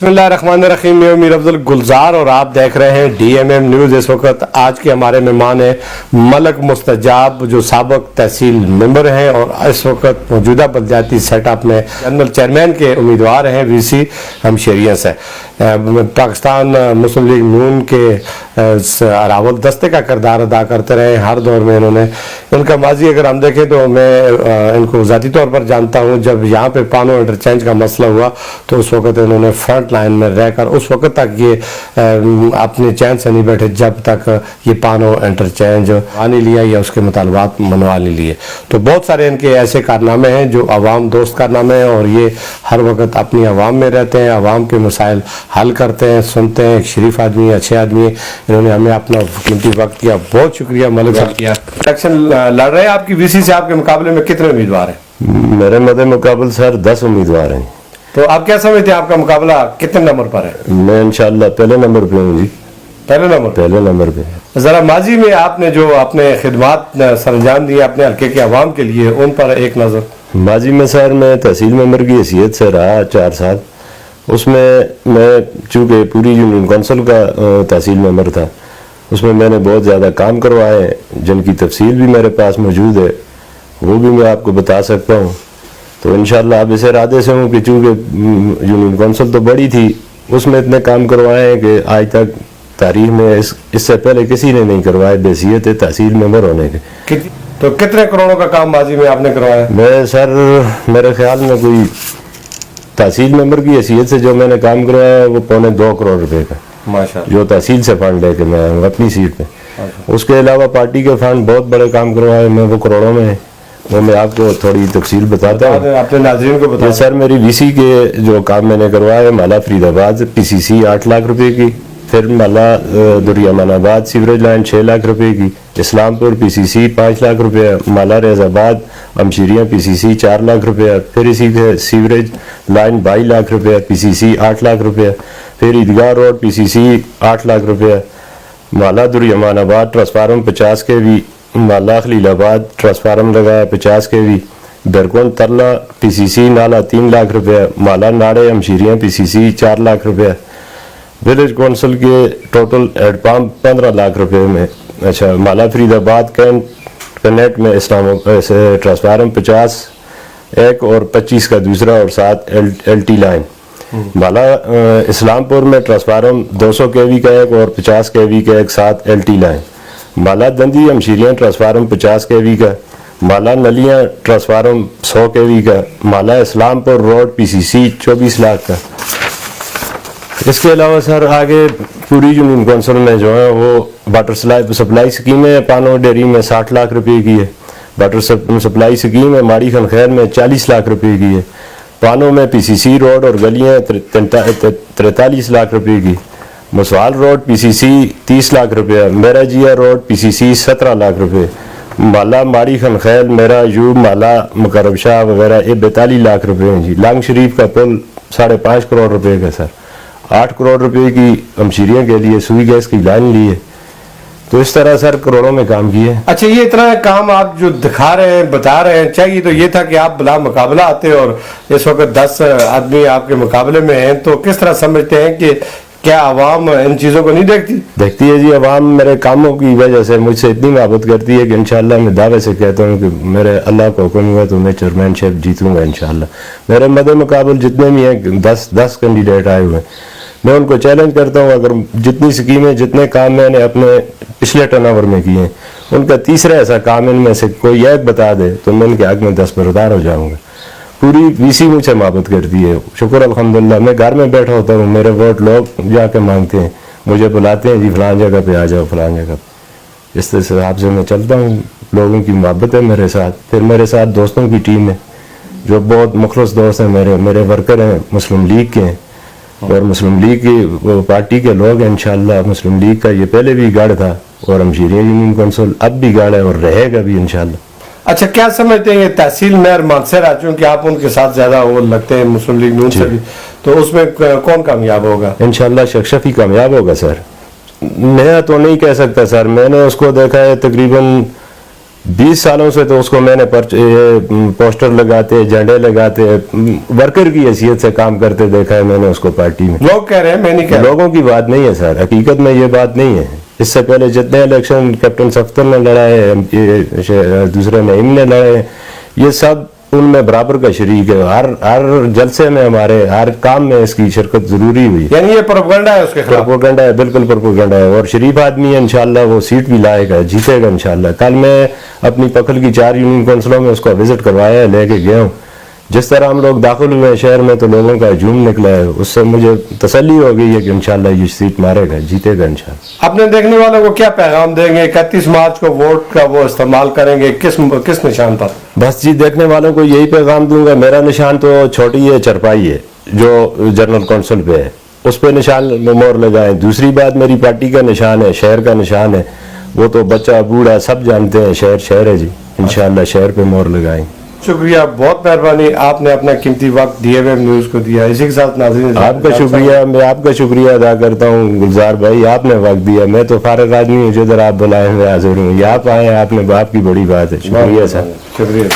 बिस्मिल्लाहिर्रहमानिर्रहीम। मैं मीर अफजल गुलजार और आप देख रहे हैं DMM न्यूज़। इस वक्त आज के हमारे मेहमान हैं मलक मुस्तजाब, जो साबिक तहसील मेंबर हैं और इस वक्त मौजूदा बलदियाती सेटअप में जनरल चेयरमैन के उम्मीदवार हैं VC हमशेरियों से। पाकिस्तान मुस्लिम लीग नून के अरावल दस्ते का किरदार अदा करते रहे हर दौर में इन्होंने। इनका माजी अगर हम देखें तो मैं इनको ज़ाती तौर पर जानता हूँ। जब यहाँ पे पानो इंटरचेंज का मसला हुआ तो उस वक्त इन्होंने फ्रंट लाइन में रहकर उस वक्त तक ये अपने चैन से नहीं बैठे जब तक ये पानो इंटरचेंज आने लिया या उसके मुतालबात मनवा नहीं लिए। तो बहुत सारे इनके ऐसे कारनामे हैं जो आवाम दोस्त कारनामे हैं और ये हर वक्त अपनी आवाम में रहते हैं, आवाम के मसाइल हल करते हैं, सुनते हैं। एक शरीफ आदमी, अच्छे आदमी, इन्होंने हमें अपना कीमती वक्त किया। बहुत शुक्रिया मलिक साहब। इलेक्शन लड़ रहे हैं आपकी VC से, आपके मुकाबले में कितने उम्मीदवार हैं? मेरे मदे मुकाबले सर 10 उम्मीदवार हैं। तो आप क्या समझते हैं आपका मुकाबला कितने नंबर पर है? मैं इंशाल्लाह पहले नंबर पे हूँ जी। पहले नंबर पे। जरा माजी में आपने जो अपने खिदमात सरंजाम दी अपने हल्के के अवाम के लिए, उन पर एक नजर। माजी में सर मैं तहसील मेंबर की हैसियत से रहा 4 साल। उसमें मैं चूँकि पूरी यूनियन कौंसिल का तहसील मेंबर था, उसमें मैंने बहुत ज़्यादा काम करवाए हैं जिनकी तफसील भी मेरे पास मौजूद है, वो भी मैं आपको बता सकता हूँ। तो इंशाल्लाह आप इस इरादे से हूँ कि चूँकि यूनियन कौंसिल तो बड़ी थी, उसमें इतने काम करवाए हैं कि आज तक तारीख में इससे पहले किसी ने नहीं करवाए बहैसियत तहसील मेंबर होने के। तो कितने करोड़ों का काम माजी में आपने करवाया? मैं सर मेरे ख्याल में कोई तहसील मेंबर की हैसियत से जो मैंने काम करवाया है वो 2.25 करोड़ रुपए का, माशाअल्लाह, जो तहसील से फंड लेके मैं हूँ अपनी सीट पे। उसके अलावा पार्टी के फंड बहुत बड़े काम करवाए मैं, वो करोड़ों में है। वो मैं आपको थोड़ी तफसील बताता हूँ, अपने नाज़रीन को बताओ। सर मेरी VC के जो काम मैंने करवाया, माला फरीदाबाद PCC 8 लाख रुपए की, फिर माला दुरियामानाबाद सीवरेज लाइन 6 लाख रुपए की, इस्लामपुर PCC 5 लाख रुपया, माला रेजाबाद हमशेरियाँ PCC 4 लाख रुपया, फिर इसी के सीवरेज लाइन 22 लाख रुपया PCC 8 लाख रुपया, फिर ईदगाह रोड PCC 8 लाख रुपया, माला दुरियामानाबाद ट्रांसफार्म 50 kV, माला खलीलाबाद ट्रांसफार्म लगाया 50 kV, दरकुन तरला PCC नाला 3 लाख रुपया, माला नाड़े हमशेरियाँ PCC 4 लाख रुपया, विलेज कौंसिल के टोटल हेडपम्प 15 लाख रुपए में। अच्छा, माला फरीदाबाद कनेक्ट में इस्लाम से ट्रांसफार्म 50 एक और 25 का दूसरा और 7 LT लाइन। माला इस्लामपुर में ट्रांसफार्म 200 kV का एक और 50 kV का एक 7 LT लाइन। माला दंदी हमशेरियाँ ट्रांसफार्म 50 kV का, माला नलियाँ ट्रांसफार्म 100 kV का, माला इस्लामपुर रोड PCC 24 लाख का। इसके अलावा सर आगे पूरी यूनियन कौंसिल में जो है वो वाटर सप्लाई स्कीम है, पानो डेयरी में 60 लाख रुपए की है, वाटर सप्लाई स्कीम है माड़ी खनखैर में 40 लाख रुपए की है, पानो में PCC रोड और गलियाँ 43 लाख रुपए की, मसवाल रोड PCC 30 लाख रुपया, मेरा जिया रोड PCC 17 लाख रुपए, माला माड़ी खनखैर मेरा यूब माला मुकरब शाह वगैरह ये 42 लाख रुपए हैं जी। लांग शरीफ का पुल 5.5 करोड़ रुपए का सर, 8 करोड़ रुपए की हमशेरियों के लिए सुई गैस की लाइन ली है। तो इस तरह सर करोड़ों में काम किए। अच्छा, ये इतना काम आप जो दिखा रहे हैं, बता रहे हैं, चाहिए तो ये था कि आप बिला मुकाबला आते और इस वक्त 10 आदमी आपके मुकाबले में हैं। तो किस तरह समझते हैं कि क्या आवाम इन चीज़ों को नहीं देखती है जी? आवाम मेरे कामों की वजह से मुझसे इतनी मोहब्बत करती है कि इंशाल्लाह मैं दावे से कहता हूँ कि मेरे अल्लाह को हुक्म हुआ तो मैं चेयरमैनशिप जीतूंगा इंशाल्लाह। मेरे मदे मुकाबले जितने भी हैं 10 कैंडिडेट आए हुए हैं, मैं उनको चैलेंज करता हूँ, अगर जितनी स्कीमें जितने काम मैंने अपने पिछले टर्नओवर में किए हैं उनका तीसरा ऐसा काम इनमें से कोई एक बता दे तो मैं उनके हक में 10 बरदार हो जाऊँगा। पूरी VC मुझसे मोहब्बत करती है, शुक्र अल्हम्दुलिल्लाह। मैं घर में बैठा होता हूँ, मेरे वोट लोग जाके मांगते हैं, मुझे बुलाते हैं जी फलां जगह पे आ जाओ, फलां जगह पे। इस हिसाब से मैं चलता हूँ, लोगों की मोहब्बत है मेरे साथ। फिर मेरे साथ दोस्तों की टीम है जो बहुत मुखलस दोस्त हैं, मेरे वर्कर हैं, मुस्लिम लीग के हैं और मुस्लिम लीग की पार्टी के लोग हैं इंशाल्लाह। मुस्लिम लीग का ये पहले भी गाड़ था और हमशेरियाँ यूनियन कौंसिल अब भी गाड़ है और रहेगा भी इंशाल्लाह। अच्छा, क्या समझते हैं ये तहसील मेयर मानसर आ चूँकि आप उनके साथ ज्यादा वो लगते हैं मुस्लिम लीग नून से भी, तो उसमें कौन कामयाब होगा? इंशाल्लाह शख्स ही कामयाब होगा सर। मैं तो नहीं कह सकता सर, मैंने उसको देखा है तकरीबन 20 सालों से तो उसको मैंने पोस्टर लगाते, झंडे लगाते, वर्कर की हैसियत से काम करते देखा है मैंने उसको पार्टी में। लोग कह रहे हैं, मैं नहीं कह रहा। लोगों की बात नहीं है सर, हकीकत में ये बात नहीं है। इससे पहले जितने इलेक्शन कैप्टन सफ्तर ने लड़ा है, दूसरे नईम ने लड़े हैं, ये सब उनमें बराबर का शरीक है। हर जलसे में हमारे हर काम में इसकी शिरकत जरूरी हुई। यानी ये प्रोपेगेंडा है उसके खिलाफ। प्रोपेगेंडा है, बिल्कुल प्रोपेगेंडा है। और शरीफ आदमी है, इंशाल्लाह वो सीट भी लाएगा, जीतेगा इंशाल्लाह। कल मैं अपनी पखल की 4 यूनियन काउंसिलों में उसको विजिट करवाया है, लेके गया हूँ। जिस तरह हम लोग दाखिल हुए हैं शहर में तो लोगों का हजूम निकला है, उससे मुझे तसल्ली हो गई है कि इंशाल्लाह ये सीट मारेगा, जीतेगा इंशाल्लाह। अपने देखने वालों को क्या पैगाम देंगे? 31 मार्च को वोट का वो इस्तेमाल करेंगे किस निशान पर? बस जी, देखने वालों को यही पैगाम दूंगा, मेरा निशान तो छोटी है, चरपाई है जो जनरल काउंसिल पे है, उस पर निशान मोहर लगाएं। दूसरी बात, मेरी पार्टी का निशान है, शहर का निशान है, वो तो बच्चा बूढ़ा सब जानते हैं, शहर है जी। इंशाल्लाह शहर पे मोहर लगाएं। शुक्रिया, बहुत मेहरबानी, आपने अपना कीमती वक्त DMM न्यूज को दिया। इसी के साथ नाज़रीन, आपका शुक्रिया, मैं आपका शुक्रिया अदा करता हूँ गुलजार भाई, आपने वक्त दिया। मैं तो फारग आदमी हूँ, जिधर आप बुलाए हुए हाजिर हूँ। आप आए, आपने बाप की बड़ी बात है। शुक्रिया सर, शुक्रिया।